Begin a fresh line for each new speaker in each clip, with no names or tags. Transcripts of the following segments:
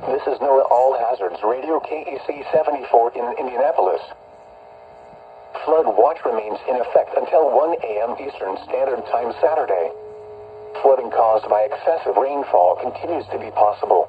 This is NOAA All Hazards Radio KEC 74 in Indianapolis. Flood watch remains in effect until 1 a.m. Eastern Standard Time Saturday. Flooding caused by excessive rainfall continues to be possible.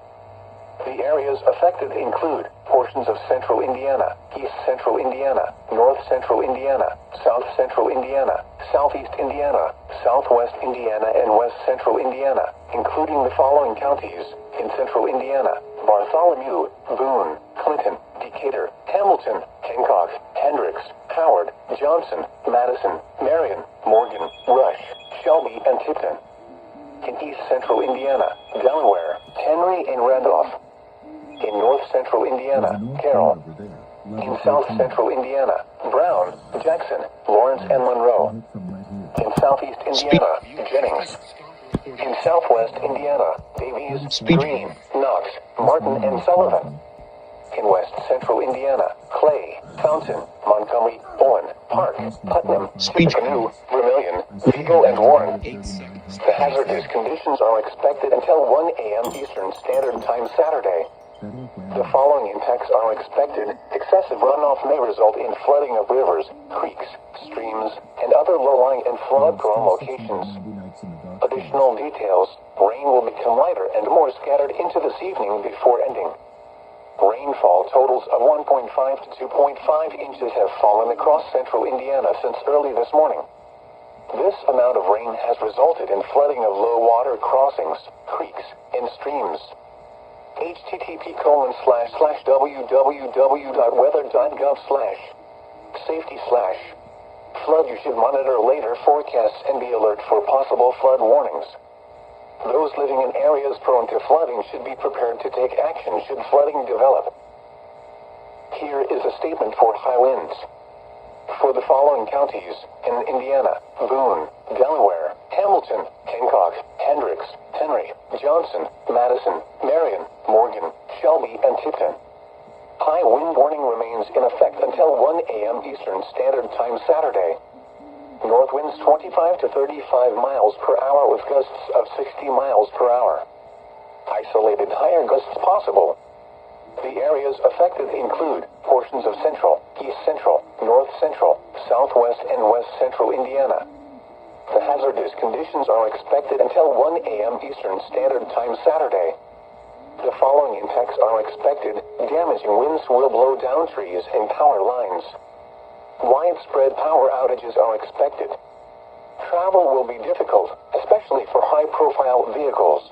The areas affected include portions of central Indiana, east central Indiana, north central Indiana, south central Indiana, southeast Indiana, southwest Indiana, and west central Indiana, including the following counties in central Indiana: Bartholomew, Boone, Clinton, Decatur, Hamilton, Hancock, Hendricks, Howard, Johnson, Madison, Marion, Morgan, Rush, Shelby, and Tipton. In east central Indiana, Delaware, Henry, and Randolph. In north central Indiana, Carroll. In south central Indiana, Brown, Jackson, Lawrence, and Monroe. In southeast Indiana, Jennings. In southwest Indiana, Davies, Green, Knox, Martin, and Sullivan. In west central Indiana, Clay, Fountain, Montgomery, Owen, Park, Putnam, Tippecanoe, Vermilion, Vigo, and Warren. The hazardous conditions are expected until 1 a.m. Eastern Standard Time Saturday. The following impacts are expected. Excessive runoff may result in flooding of rivers, creeks, streams, and other low-lying and flood-prone locations. Additional details: rain will become lighter and more scattered into this evening before ending. Rainfall totals of 1.5 to 2.5 inches have fallen across central Indiana since early this morning. This amount of rain has resulted in flooding of low-water crossings, creeks, and streams. http://wweather.gov/safety/flood. You should monitor later forecasts and be alert for possible flood warnings. Those living in areas prone to flooding should be prepared to take action should flooding develop. Here is a statement for high winds. For the following counties in Indiana: Boone, Delaware, Hamilton, Hancock, Hendricks, Henry, Johnson, Madison, Marion, Morgan, Shelby, and Tipton. High wind warning remains in effect until 1 a.m. Eastern Standard Time Saturday. North winds 25 to 35 miles per hour with gusts of 60 miles per hour. Isolated higher gusts possible. The areas affected include portions of central, east central, north central, southwest, and west central Indiana. The hazardous conditions are expected until 1 a.m. Eastern Standard Time Saturday. The following impacts are expected. Damaging winds will blow down trees and power lines. Widespread power outages are expected. Travel will be difficult, especially for high-profile vehicles.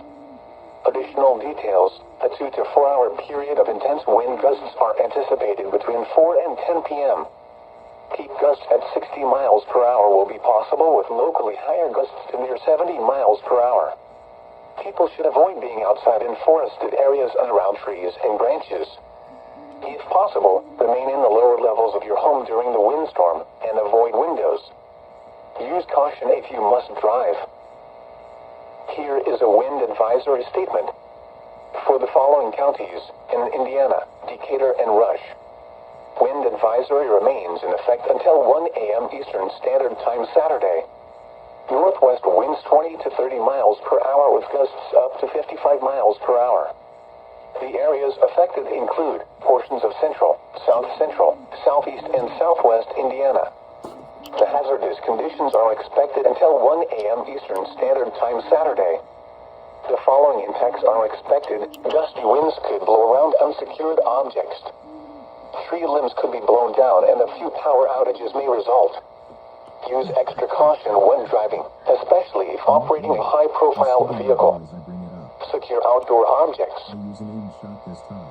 Additional details: a 2 to 4 hour period of intense wind gusts are anticipated between 4 and 10 p.m. Peak gusts at 60 miles per hour will be possible, with locally higher gusts to near 70 miles per hour. People should avoid being outside in forested areas and around trees and branches. If possible, remain in the lower levels of your home during the windstorm and avoid windows. Use caution if you must drive. Here is a wind advisory statement. For the following counties in Indiana, Decatur, and Rush. Wind advisory remains in effect until 1 a.m. Eastern Standard Time Saturday. Northwest winds 20 to 30 miles per hour with gusts up to 55 miles per hour. The areas affected include portions of central, south central, southeast, and southwest Indiana. The hazardous conditions are expected until 1 a.m. Eastern Standard Time Saturday. The following impacts are expected. Gusty winds could blow around unsecured objects. Tree limbs could be blown down and a few power outages may result. Use extra caution when driving, especially if operating a high-profile vehicle. Secure outdoor objects.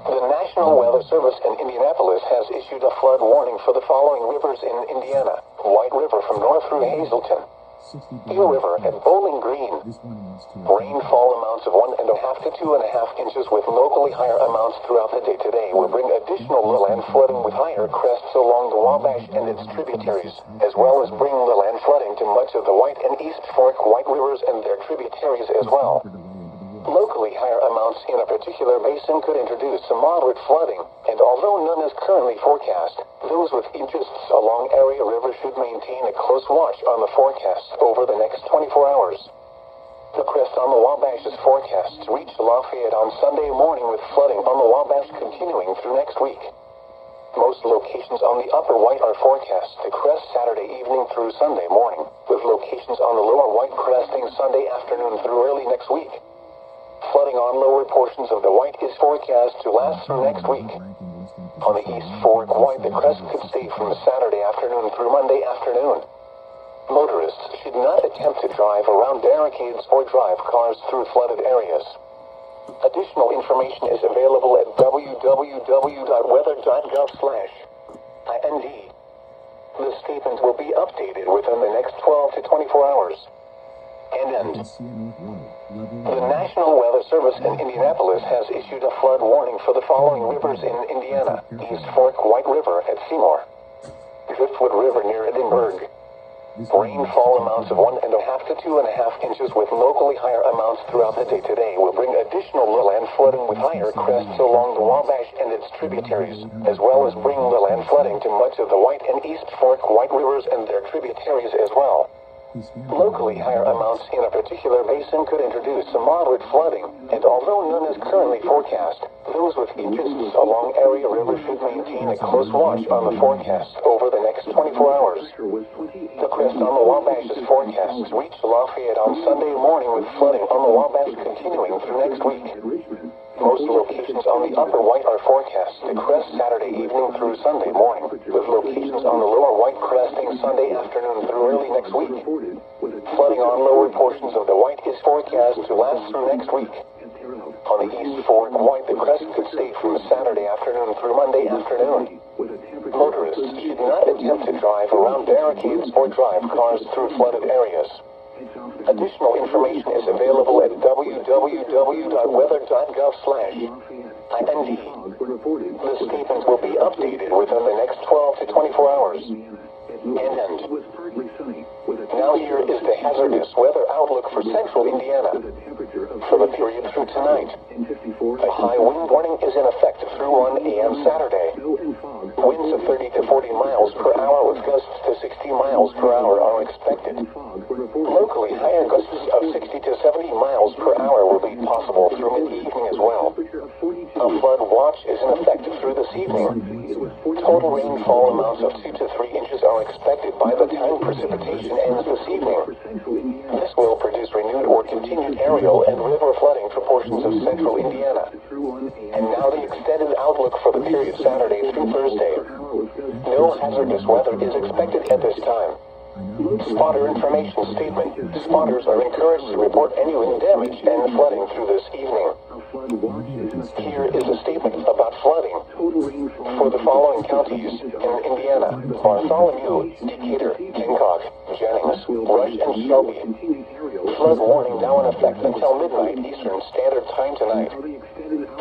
The National Weather Service in Indianapolis has issued a flood warning for the following rivers in Indiana: White River from north through Hazleton, Eel River at Bowling Green. Rainfall amounts of 1.5 to 2.5 inches with locally higher amounts throughout the day today will bring additional lowland flooding with higher crests along the Wabash and its tributaries, as well as bring lowland flooding to much of the White and East Fork White Rivers and their tributaries as well. Locally higher amounts in a particular basin could introduce some moderate flooding, and although none is currently forecast, those with interests along area river should maintain a close watch on the forecasts over the next 24 hours. The crest on the Wabash is forecast to reach Lafayette on Sunday morning with flooding on the Wabash continuing through next week. Most locations on the Upper White are forecast to crest Saturday evening through Sunday morning, with locations on the Lower White cresting Sunday afternoon through early next week. Flooding on lower portions of the White is forecast to last through next week. On the East Fork White, the crest could stay from Saturday afternoon through Monday afternoon. Motorists should not attempt to drive around barricades or drive cars through flooded areas. Additional information is available at www.weather.gov/IND. The statement will be updated within the next 12 to 24 hours. And the National Weather Service in Indianapolis has issued a flood warning for the following rivers in Indiana: East Fork White River at Seymour, Driftwood River near Edinburgh. Rainfall amounts of 1.5 to 2.5 inches with locally higher amounts throughout the day today will bring additional lowland flooding with higher crests along the Wabash and its tributaries, as well as bring lowland flooding to much of the White and East Fork White rivers and their tributaries as well. Locally higher amounts in a particular basin could introduce some moderate flooding, and although none is currently forecast, those with interests along area river should maintain a close watch on the forecast over the next 24 hours. The crest on the Wabash is forecast to reach Lafayette on Sunday morning, with flooding on the Wabash continuing through next week. Most locations on the Upper White are forecast to crest Saturday evening through Sunday morning, with locations on the Lower White cresting Sunday afternoon through early next week. Flooding on lower portions of the White is forecast to last through next week. On the East Fork White, the crest could stay from Saturday afternoon through Monday afternoon. Motorists should not attempt to drive around barricades or drive cars through flooded areas. Additional information is available at www.weather.gov/IND. The statement will be updated within the next 12 to 24 hours. And now here is the hazardous weather outlook for central Indiana. For the period through tonight, a high wind warning is in effect through 1 a.m. Saturday. Winds of 30 to 40 miles per hour with gusts to 60 miles per hour are expected. Locally, higher gusts of 60 to 70 miles per hour will be possible through mid-evening as well. A flood watch is in effect through this evening. Total rainfall amounts of 2 to 3 inches are expected by the time precipitation ends this evening. This will produce renewed or continued areal and river flooding for portions of central Indiana. And now the extended outlook for the period Saturday through Thursday. No hazardous weather is expected at this time. Spotter information statement. Spotters are encouraged to report any wind damage and flooding through this evening. Here is a statement about flooding for the following counties in Indiana: Bartholomew, Decatur, Hancock, Jennings, Rush, and Shelby. Flood warning now in effect until midnight Eastern Standard Time tonight.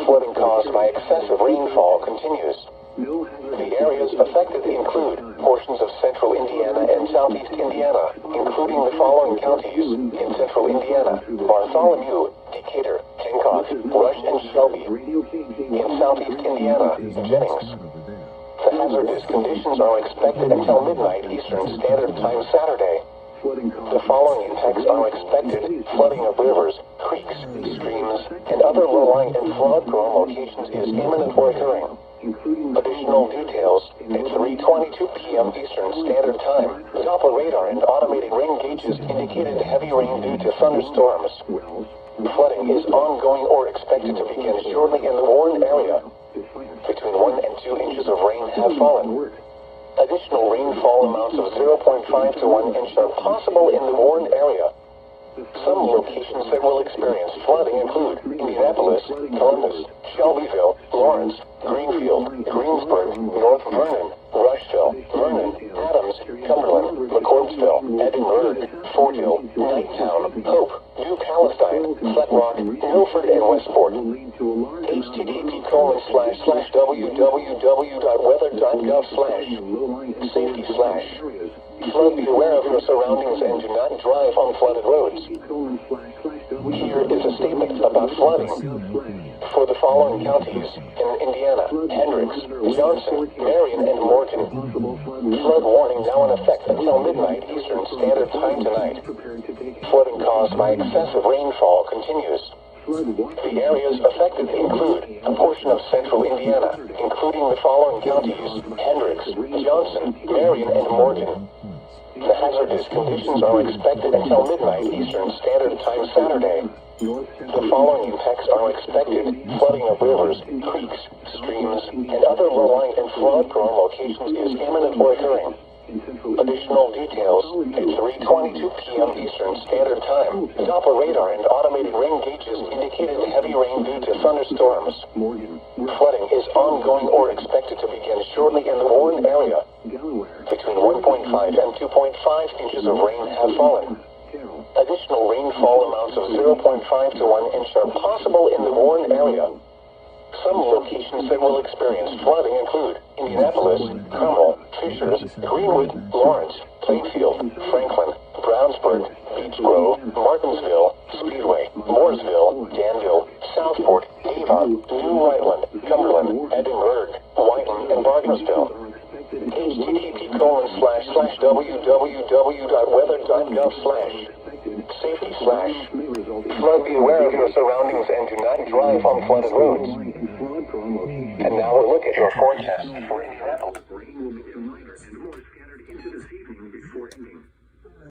Flooding caused by excessive rainfall continues. The areas affected include portions of central Indiana and southeast Indiana, including the following counties in central Indiana: Bartholomew, Decatur, Hancock, Rush, and Shelby. In southeast Indiana, Jennings. The hazardous conditions are expected until midnight Eastern Standard Time Saturday. The following impacts are expected: flooding of rivers, creeks, streams, and other low-lying and flood-prone locations is imminent or occurring. Additional details at 3:22 p.m. Eastern Standard Time. Doppler radar and automated rain gauges indicated heavy rain due to thunderstorms. Flooding is ongoing or expected to begin shortly in the Warren area. Between 1 and 2 inches of rain have fallen. Additional rainfall amounts of 0.5 to 1 inch are possible in the Warren area. Some locations that will experience flooding include Indianapolis, Columbus, Shelbyville, Lawrence, Greenfield, Greensburg, North Vernon, Rushville, Vernon, Adams, Cumberland, McCordsville, Edinburgh, Fort Hill, Knighttown, Hope, New Palestine, Flat Rock, Milford, and Westport. http://www.weather.gov/safety/ Flood, be aware of your surroundings and do not drive on flooded roads. Here is a statement about flooding for the following counties in Indiana: Hendricks, Johnson, Marion, and Morgan. Flood warning now in effect until midnight Eastern Standard Time tonight. Flooding caused by excessive rainfall continues. The areas affected include a portion of central Indiana, including the following counties: Hendricks, Johnson, Marion, and Morgan. The hazardous conditions are expected until midnight Eastern Standard Time Saturday. The following impacts are expected: flooding of rivers, creeks, streams, and other low-lying and flood-prone locations is imminent or occurring. Additional details at 3:22 p.m. Eastern Standard Time. Doppler radar and automated rain gauges indicated heavy rain due to thunderstorms. Flooding is ongoing or expected to begin shortly in the Warren area. Between 1.5 and 2.5 inches of rain have fallen. Additional rainfall amounts of 0.5 to 1 inch are possible in the Warren area. Some locations that will experience flooding include Indianapolis, Carmel, Fishers, Greenwood, Lawrence, Plainfield, Franklin, Brownsburg, Beech Grove, Martinsville, Speedway, Mooresville, Danville, Southport, Avon, New Whiteland, Cumberland, Edinburgh, Whiteland, and Bargansville. http://www.weather.gov/safety/ Flood, be aware of your surroundings and do not drive on flooded roads. And now a look at your forecast for Indianapolis. Rain will become lighter and more scattered into the sea.